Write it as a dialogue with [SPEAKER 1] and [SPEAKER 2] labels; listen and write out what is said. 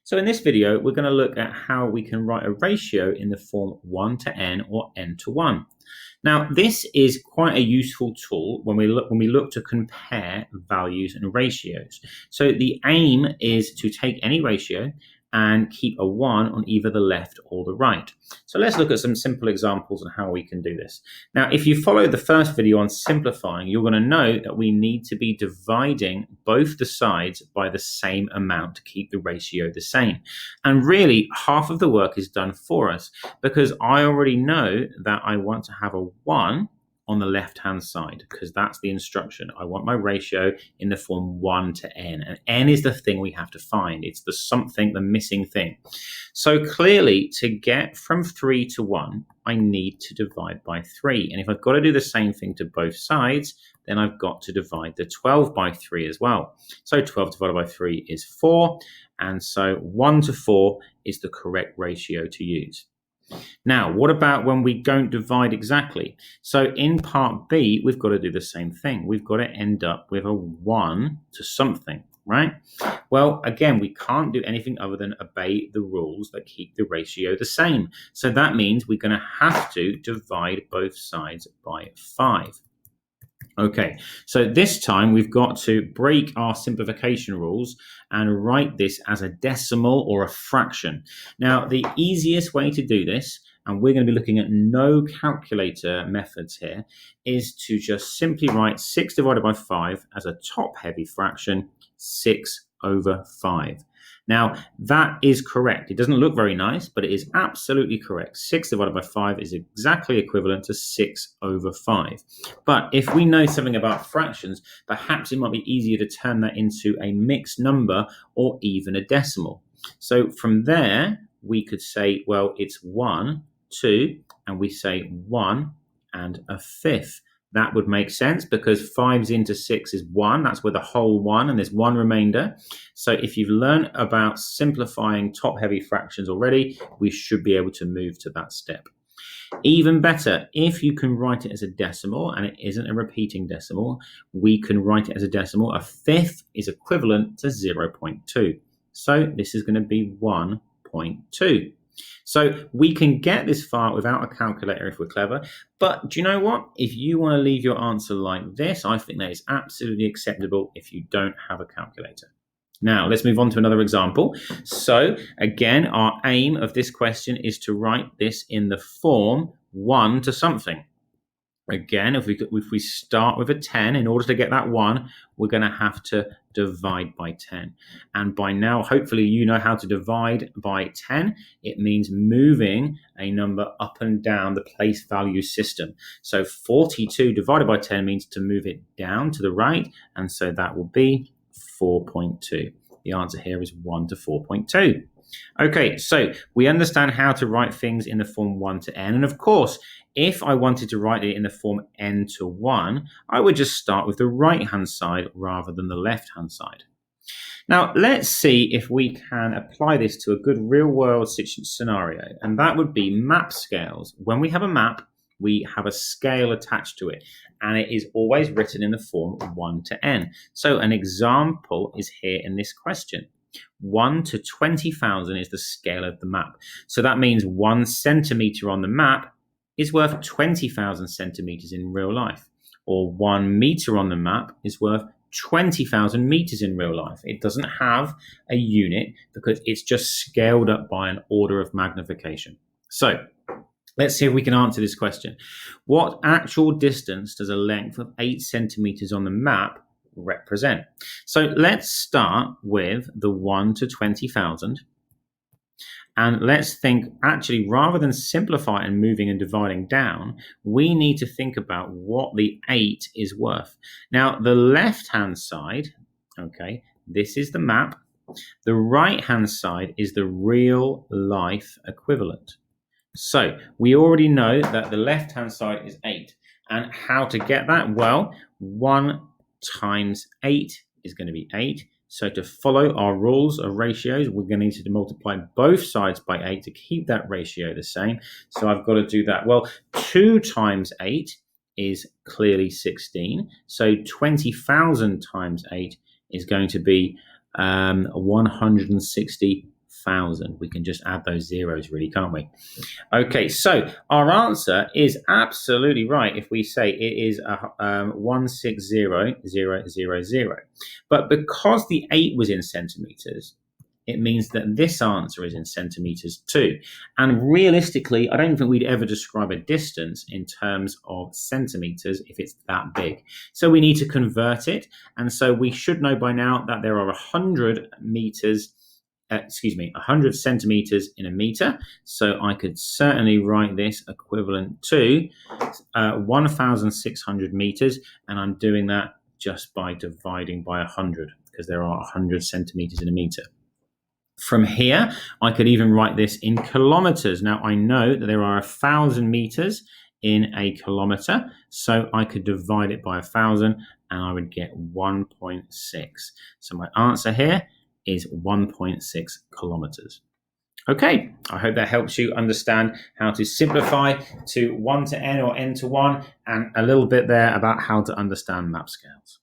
[SPEAKER 1] So in this video, we're going to look at how we can write a ratio in the form 1 to n or n to 1. Now, this is quite a useful tool when we look to compare values and ratios. So the aim is to take any ratio and keep a 1 on either the left or the right. So let's look at some simple examples on how we can do this. Now, if you followed the first video on simplifying, you're going to know that we need to be dividing both the sides by the same amount to keep the ratio the same. And really, half of the work is done for us because I already know that I want to have a 1 on the left-hand side because that's the instruction. I want my ratio in the form 1 to n, and n is the thing we have to find. It's the missing thing. So clearly, to get from 3 to 1, I need to divide by 3. And if I've got to do the same thing to both sides, then I've got to divide the 12 by 3 as well. So 12 divided by 3 is 4, and so 1 to 4 is the correct ratio to use. Now, what about when we don't divide exactly? So in part B, we've got to do the same thing. We've got to end up with a 1 to something, right? Well, again, we can't do anything other than obey the rules that keep the ratio the same. So that means we're going to have to divide both sides by 5. Okay, so this time we've got to break our simplification rules and write this as a decimal or a fraction. Now, the easiest way to do this, and we're going to be looking at no calculator methods here, is to just simply write 6 divided by 5 as a top-heavy fraction, 6 over 5. Now, that is correct. It doesn't look very nice, but it is absolutely correct. 6 divided by 5 is exactly equivalent to 6 over 5. But if we know something about fractions, perhaps it might be easier to turn that into a mixed number or even a decimal. So from there, we could say, well, it's 1, 2, and we say 1 and a fifth. That would make sense because 5 into 6 is 1. That's with a whole 1, and there's 1 remainder. So if you've learned about simplifying top-heavy fractions already, we should be able to move to that step. Even better, if you can write it as a decimal, and it isn't a repeating decimal, we can write it as a decimal. A fifth is equivalent to 0.2. So this is going to be 1.2. So we can get this far without a calculator if we're clever. But do you know what? If you want to leave your answer like this, I think that is absolutely acceptable if you don't have a calculator. Now, let's move on to another example. So again, our aim of this question is to write this in the form 1 to something. Again, if we start with a 10, in order to get that 1, we're going to have to divide by 10. And by now, hopefully, you know how to divide by 10. It means moving a number up and down the place value system. So 42 divided by 10 means to move it down to the right. And so that will be 4.2. The answer here is 1 to 4.2. Okay, so we understand how to write things in the form 1 to n. And of course, if I wanted to write it in the form n to 1, I would just start with the right-hand side rather than the left-hand side. Now, let's see if we can apply this to a good real-world scenario, and that would be map scales. When we have a map, we have a scale attached to it, and it is always written in the form 1 to n. So an example is here in this question. 1 to 20,000 is the scale of the map. So that means 1 centimeter on the map is worth 20,000 centimeters in real life. Or 1 meter on the map is worth 20,000 meters in real life. It doesn't have a unit because it's just scaled up by an order of magnification. So let's see if we can answer this question. What actual distance does a length of 8 centimeters on the map represent? So let's start with the 1 to 20,000. And let's think, actually, rather than simplify and moving and dividing down, we need to think about what the 8 is worth. Now, the left-hand side, okay, this is the map. The right-hand side is the real life equivalent. So we already know that the left-hand side is 8. And how to get that? Well, 1 times 8 is going to be 8. So to follow our rules of ratios, we're going to need to multiply both sides by 8 to keep that ratio the same. So I've got to do that. Well, 2 times 8 is clearly 16. So 20,000 times 8 is going to be 160,000. 1,000. We can just add those zeros, really, can't we? Okay, so our answer is absolutely right if we say it is 160,000. But because the 8 was in centimeters, it means that this answer is in centimeters too. And realistically, I don't think we'd ever describe a distance in terms of centimeters if it's that big. So we need to convert it. And so we should know by now that there are 100 centimeters in a meter. So I could certainly write this equivalent to 1,600 meters. And I'm doing that just by dividing by 100 because there are 100 centimeters in a meter. From here, I could even write this in kilometers. Now, I know that there are 1,000 meters in a kilometer, so I could divide it by 1,000 and I would get 1.6. So my answer here is 1.6 kilometers. Okay, I hope that helps you understand how to simplify to 1 to n or n to 1 and a little bit there about how to understand map scales.